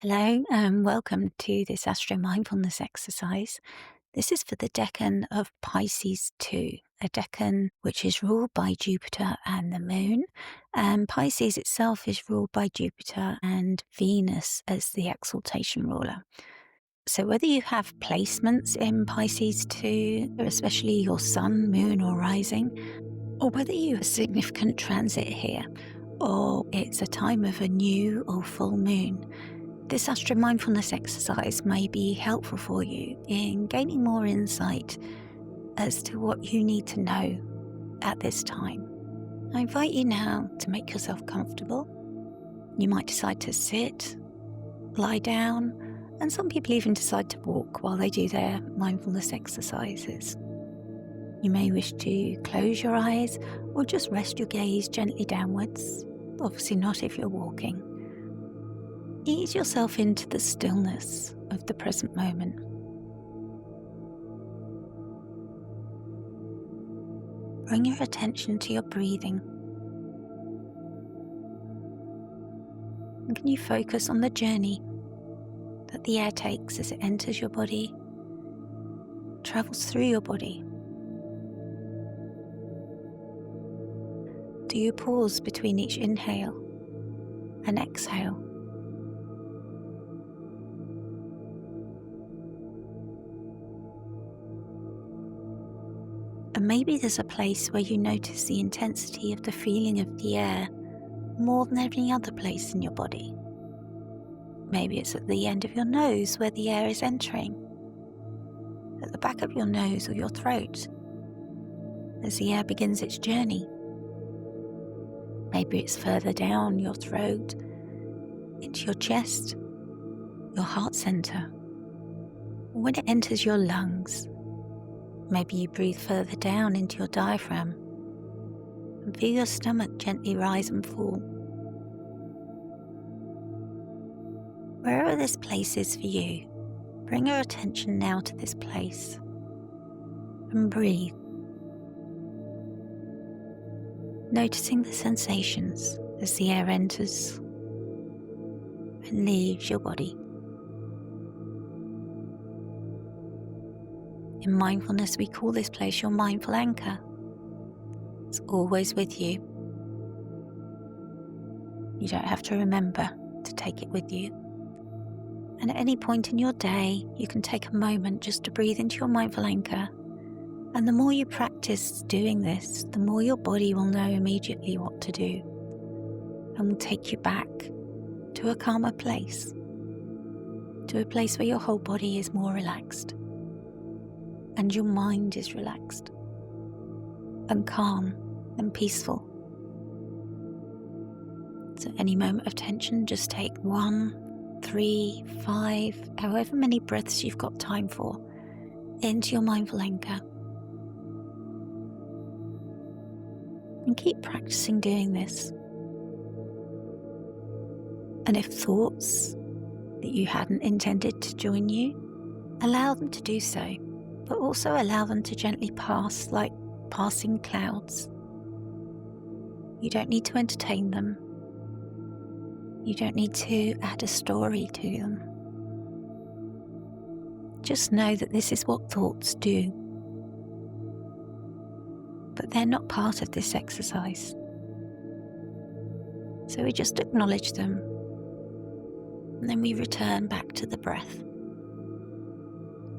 Hello, and welcome to this Astro Mindfulness exercise. This is for the Decan of Pisces 2, a Decan which is ruled by Jupiter and the Moon, and Pisces itself is ruled by Jupiter and Venus as the exaltation ruler. So whether you have placements in Pisces 2, especially your Sun, Moon or Rising, or whether you have a significant transit here, or it's a time of a new or full moon, this Astro Mindfulness exercise may be helpful for you in gaining more insight as to what you need to know at this time. I invite you now to make yourself comfortable. You might decide to sit, lie down, and some people even decide to walk while they do their mindfulness exercises. You may wish to close your eyes or just rest your gaze gently downwards, obviously not if you're walking. Ease yourself into the stillness of the present moment. Bring your attention to your breathing. And can you focus on the journey that the air takes as it enters your body, travels through your body? Do you pause between each inhale and exhale? And maybe there's a place where you notice the intensity of the feeling of the air more than any other place in your body. Maybe it's at the end of your nose where the air is entering, at the back of your nose or your throat as the air begins its journey. Maybe it's further down your throat, into your chest, your heart center, or when it enters your lungs. Maybe you breathe further down into your diaphragm and feel your stomach gently rise and fall. Wherever this place is for you, bring your attention now to this place and breathe, noticing the sensations as the air enters and leaves your body. In mindfulness, we call this place your mindful anchor. It's always with you. You don't have to remember to take it with you. And at any point in your day, you can take a moment just to breathe into your mindful anchor. And the more you practice doing this, the more your body will know immediately what to do and will take you back to a calmer place, to a place where your whole body is more relaxed and your mind is relaxed and calm and peaceful. So any moment of tension, just take 1, 3, 5, however many breaths you've got time for, into your mindful anchor. And keep practicing doing this. And if thoughts that you hadn't intended to join you, allow them to do so, but also allow them to gently pass like passing clouds. You don't need to entertain them. You don't need to add a story to them. Just know that this is what thoughts do. But they're not part of this exercise. So we just acknowledge them, and then we return back to the breath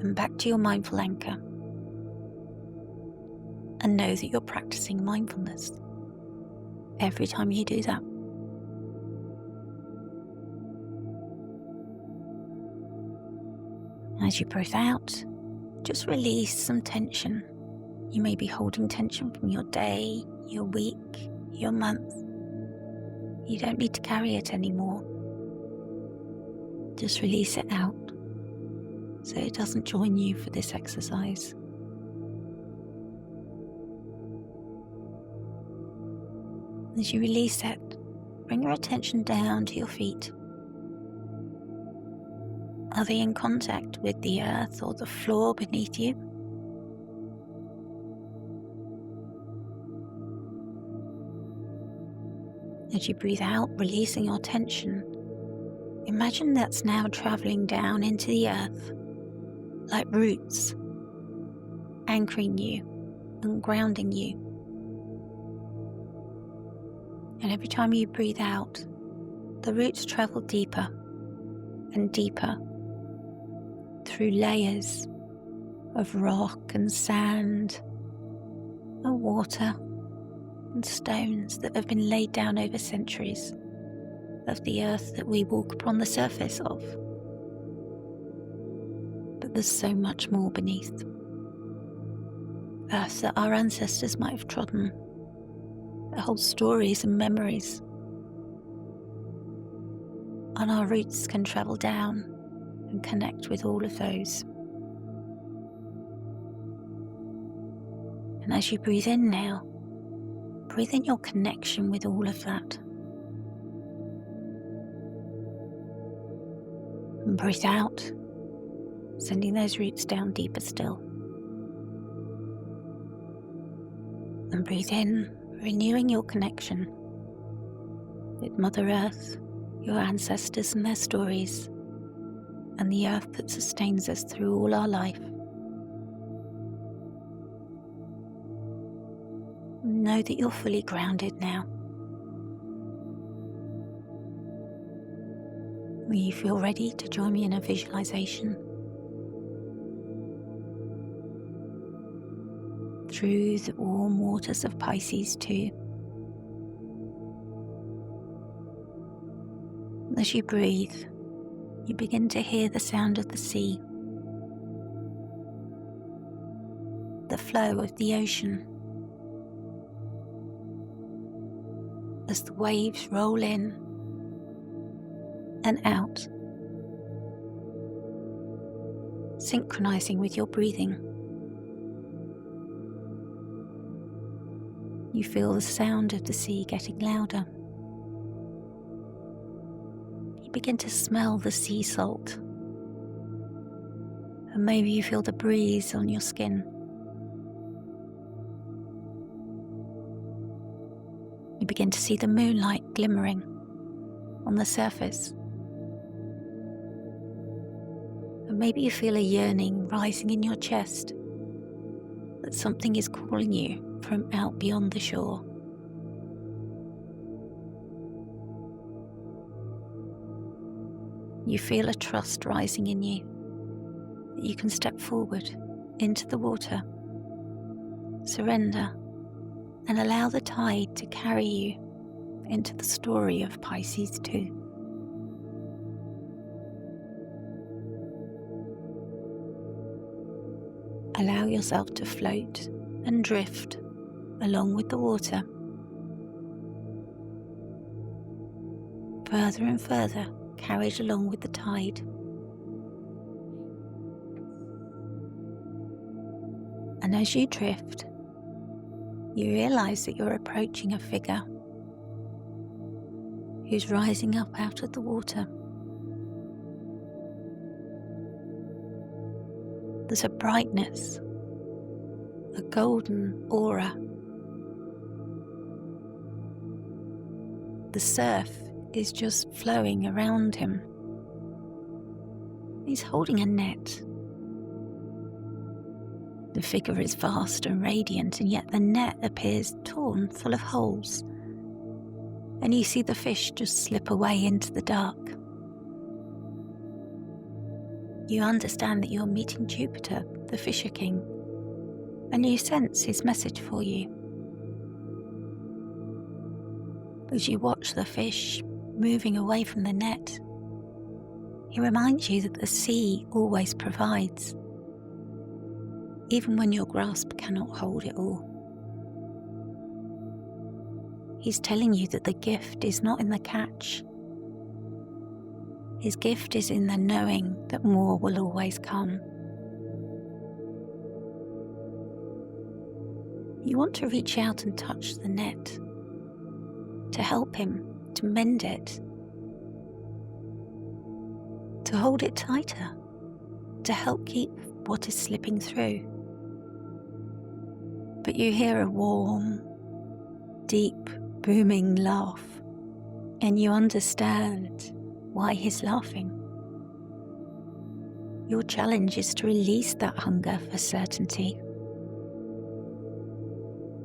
and back to your mindful anchor. And know that you're practicing mindfulness every time you do that. As you breathe out, just release some tension. You may be holding tension from your day, your week, your month. You don't need to carry it anymore. Just release it out so it doesn't join you for this exercise. As you release it, bring your attention down to your feet. Are they in contact with the earth or the floor beneath you? As you breathe out, releasing your tension, Imagine that's now travelling down into the earth like roots, anchoring you and grounding you. And every time you breathe out, the roots travel deeper and deeper through layers of rock and sand and water and stones that have been laid down over centuries of the earth that we walk upon the surface of. But there's so much more beneath. Earth that our ancestors might have trodden, that holds stories and memories. And our roots can travel down and connect with all of those. And as you breathe in now, breathe in your connection with all of that. And breathe out, sending those roots down deeper still. And breathe in, renewing your connection with Mother Earth, your ancestors and their stories, and the earth that sustains us through all our life. Know that you're fully grounded now. Will you feel ready to join me in a visualization? Through the warm waters of Pisces too. As you breathe, you begin to hear the sound of the sea, the flow of the ocean, as the waves roll in and out, synchronizing with your breathing. You feel the sound of the sea getting louder. You begin to smell the sea salt, and maybe you feel the breeze on your skin. You begin to see the moonlight glimmering on the surface. And maybe you feel a yearning rising in your chest, that something is calling you from out beyond the shore. You feel a trust rising in you, that you can step forward into the water, surrender, and allow the tide to carry you into the story of Pisces too. Allow yourself to float and drift along with the water, further and further carried along with the tide. And as you drift, you realize that you're approaching a figure who's rising up out of the water. There's a brightness, a golden aura. The surf is just flowing around him. He's holding a net. The figure is vast and radiant, and yet the net appears torn, full of holes. And you see the fish just slip away into the dark. You understand that you're meeting Jupiter, the Fisher King, and you sense his message for you. As you watch the fish moving away from the net, he reminds you that the sea always provides, even when your grasp cannot hold it all. He's telling you that the gift is not in the catch. His gift is in the knowing that more will always come. You want to reach out and touch the net, to help him, to mend it, to hold it tighter, to help keep what is slipping through. But you hear a warm, deep, booming laugh, and you understand why he's laughing. Your challenge is to release that hunger for certainty.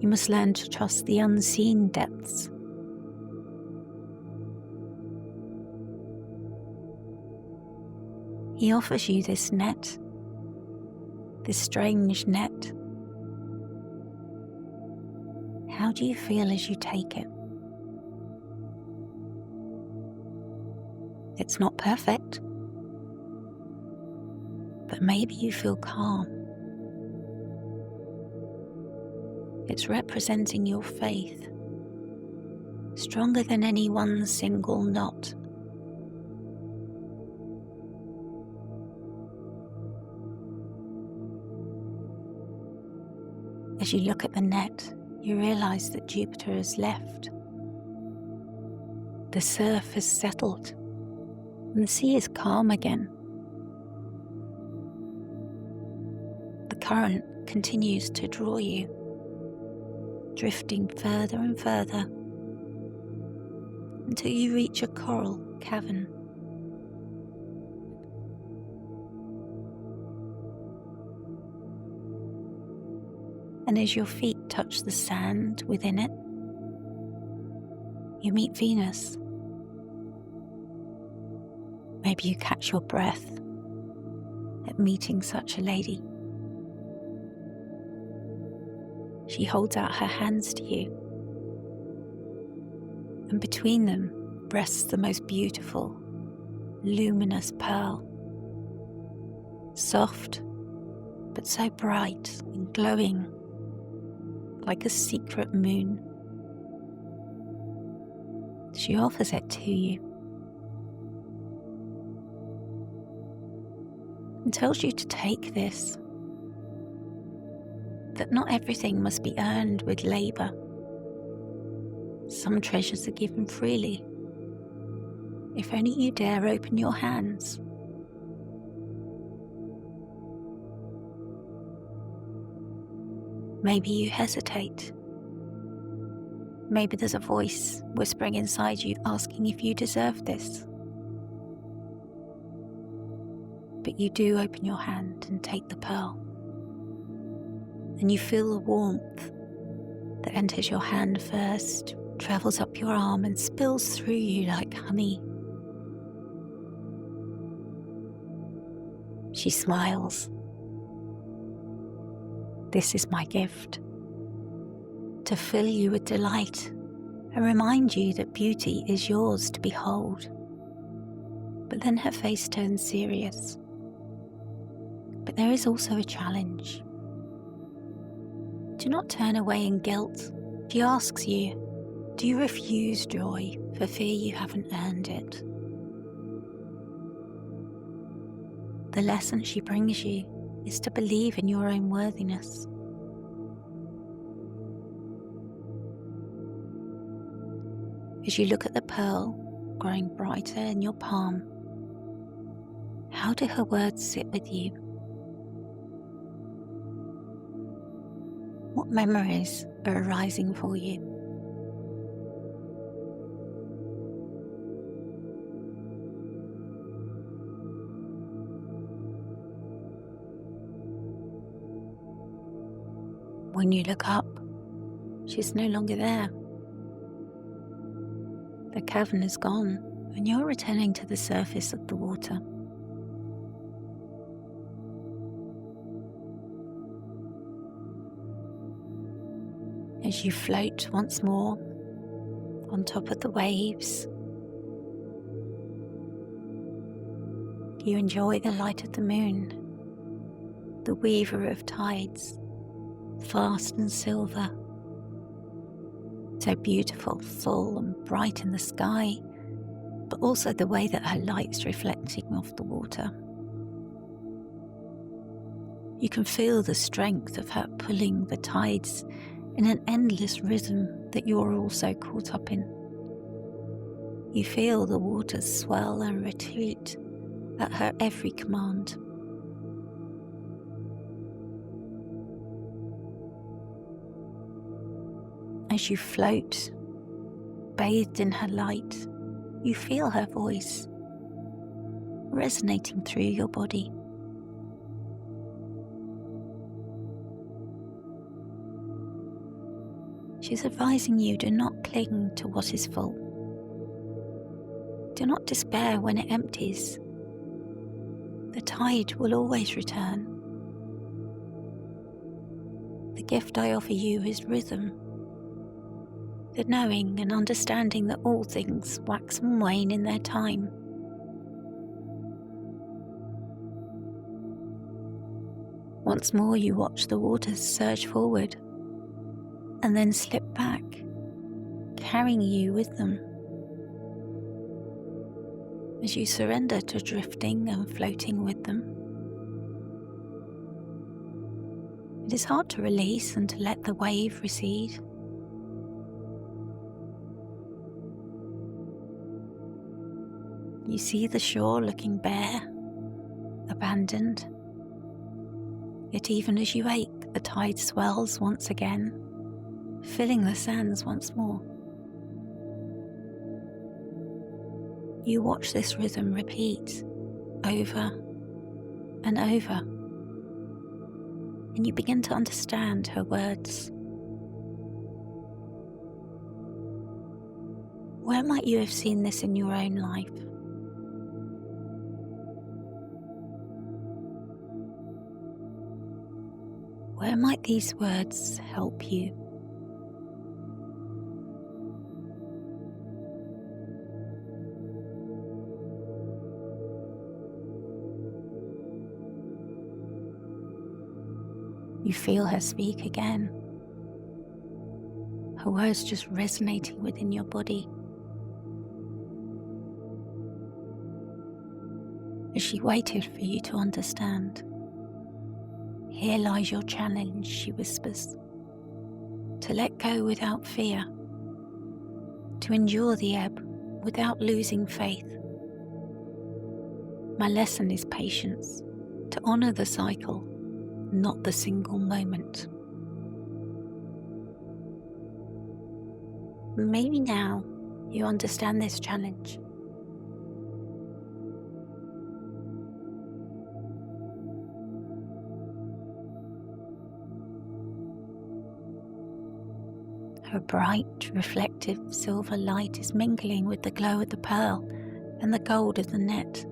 You must learn to trust the unseen depths. He offers you this net, this strange net. How do you feel as you take it? It's not perfect, but maybe you feel calm. It's representing your faith, stronger than any one single knot. As you look at the net, you realize that Jupiter has left. The surf has settled, and the sea is calm again. The current continues to draw you, drifting further and further until you reach a coral cavern. And as your feet touch the sand within it, you meet Venus. Maybe you catch your breath at meeting such a lady. She holds out her hands to you, and between them rests the most beautiful, luminous pearl. Soft, but so bright and glowing, like a secret moon. She offers it to you and tells you to take this, that not everything must be earned with labour. Some treasures are given freely, if only you dare open your hands. Maybe you hesitate. Maybe there's a voice whispering inside you asking if you deserve this. But you do open your hand and take the pearl. And you feel the warmth that enters your hand first, travels up your arm and spills through you like honey. She smiles. This is my gift, to fill you with delight and remind you that beauty is yours to behold. But then her face turns serious. But there is also a challenge. Do not turn away in guilt. She asks you, do you refuse joy for fear you haven't earned it? The lesson she brings you is to believe in your own worthiness. As you look at the pearl growing brighter in your palm, how do her words sit with you? What memories are arising for you? When you look up, she's no longer there. The cavern is gone, and you're returning to the surface of the water. As you float once more on top of the waves, you enjoy the light of the moon, the weaver of tides, fast and silver, so beautiful, full and bright in the sky, but also the way that her light's reflecting off the water. You can feel the strength of her pulling the tides in an endless rhythm that you're also caught up in. You feel the waters swell and retreat at her every command. As you float, bathed in her light, you feel her voice resonating through your body. She's advising you, do not cling to what is full. Do not despair when it empties. The tide will always return. The gift I offer you is rhythm, the knowing and understanding that all things wax and wane in their time. Once more you watch the waters surge forward and then slip back, carrying you with them. As you surrender to drifting and floating with them. It is hard to release and to let the wave recede. You see the shore looking bare, abandoned. Yet even as you wake, the tide swells once again, filling the sands once more. You watch this rhythm repeat over and over, and you begin to understand her words. Where might you have seen this in your own life? Where might these words help you? You feel her speak again, her words just resonating within your body. As she waited for you to understand, here lies your challenge, she whispers, to let go without fear, to endure the ebb without losing faith. My lesson is patience, to honor the cycle, not the single moment. Maybe now you understand this challenge. Her bright, reflective silver light is mingling with the glow of the pearl and the gold of the net.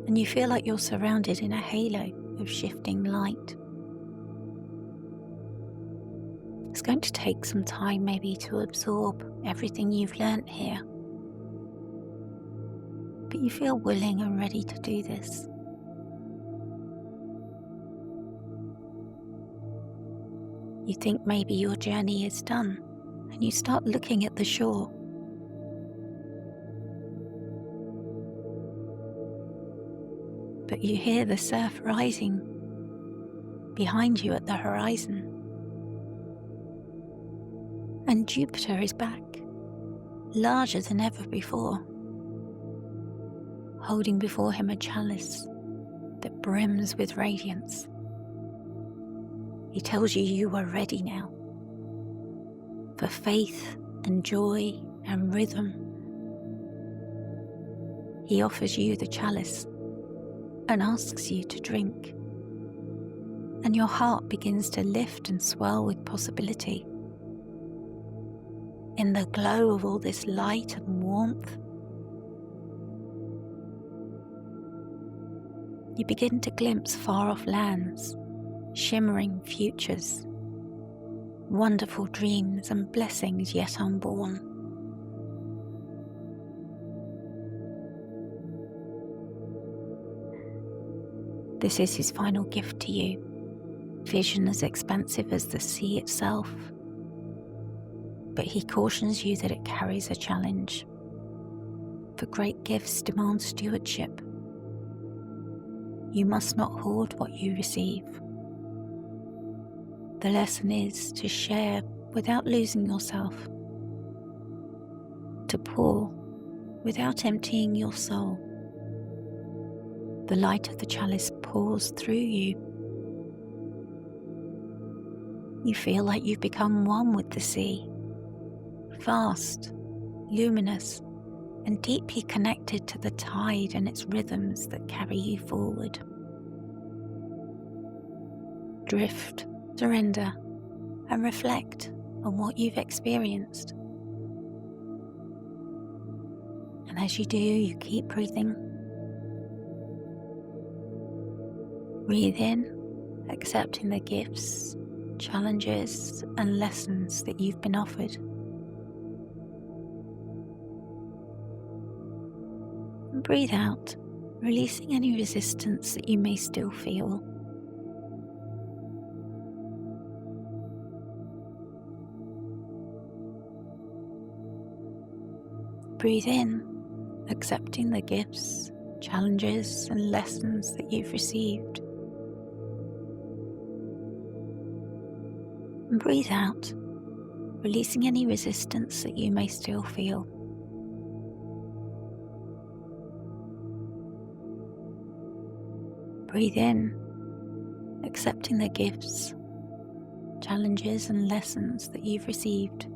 And you feel like you're surrounded in a halo of shifting light. It's going to take some time maybe to absorb everything you've learnt here. But you feel willing and ready to do this. You think maybe your journey is done, and you start looking at the shore. But you hear the surf rising behind you at the horizon. And Jupiter is back, larger than ever before, holding before him a chalice that brims with radiance. He tells you you are ready now for faith and joy and rhythm. He offers you the chalice and asks you to drink, and your heart begins to lift and swell with possibility. In the glow of all this light and warmth, you begin to glimpse far-off lands, shimmering futures, wonderful dreams and blessings yet unborn. This is his final gift to you, vision as expansive as the sea itself. But he cautions you that it carries a challenge, for great gifts demand stewardship. You must not hoard what you receive. The lesson is to share without losing yourself, to pour without emptying your soul. The light of the chalice pours through you. You feel like you've become one with the sea, vast, luminous, and deeply connected to the tide and its rhythms that carry you forward. Drift, surrender, and reflect on what you've experienced. And as you do, you keep breathing. Breathe in, accepting the gifts, challenges, and lessons that you've been offered. And breathe out, releasing any resistance that you may still feel. Breathe in, accepting the gifts, challenges, and lessons that you've received. And breathe out, releasing any resistance that you may still feel. Breathe in, accepting the gifts, challenges, and lessons that you've received.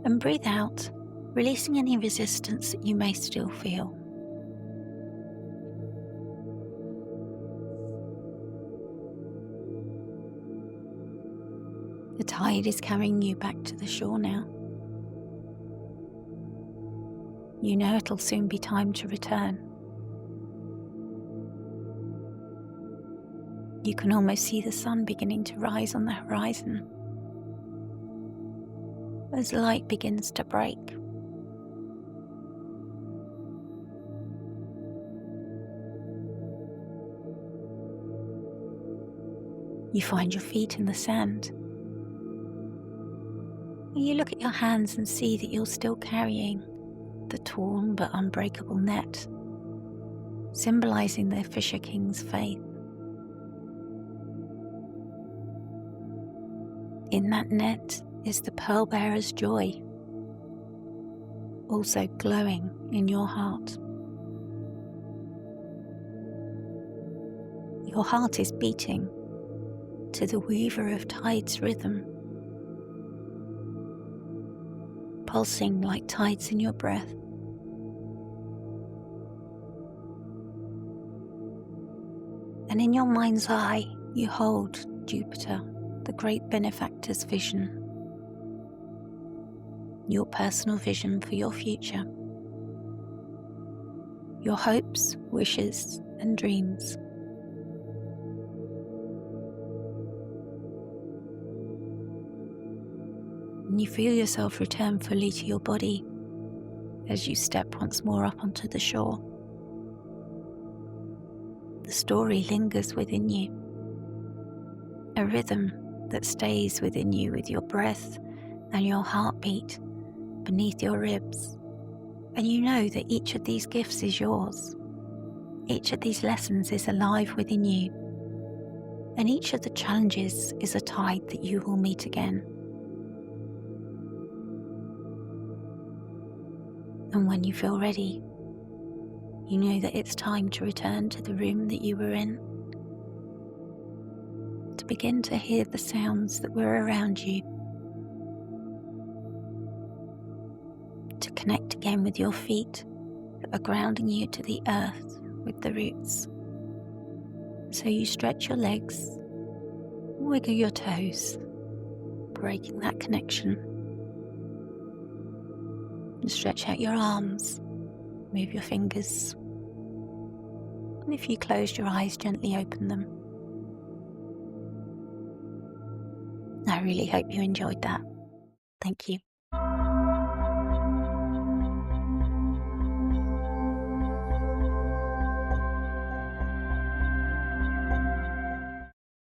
And breathe out, releasing any resistance that you may still feel. The tide is carrying you back to the shore now. You know it'll soon be time to return. You can almost see the sun beginning to rise on the horizon as light begins to break. You find your feet in the sand. You look at your hands and see that you're still carrying the torn but unbreakable net, symbolizing the Fisher King's faith. In that net is the pearl bearer's joy, also glowing in your heart. Your heart is beating to the weaver of tide's rhythm, pulsing like tides in your breath. And in your mind's eye, you hold Jupiter, the great benefactor's vision, your personal vision for your future, your hopes, wishes, and dreams. And you feel yourself return fully to your body as you step once more up onto the shore. The story lingers within you, a rhythm that stays within you with your breath and your heartbeat beneath your ribs. And you know that each of these gifts is yours. Each of these lessons is alive within you. And each of the challenges is a tide that you will meet again. And when you feel ready, you know that it's time to return to the room that you were in, to begin to hear the sounds that were around you, to connect again with your feet that are grounding you to the earth with the roots. So you stretch your legs, wiggle your toes, breaking that connection. And stretch out your arms, move your fingers. And if you closed your eyes, gently open them. I really hope you enjoyed that. Thank you.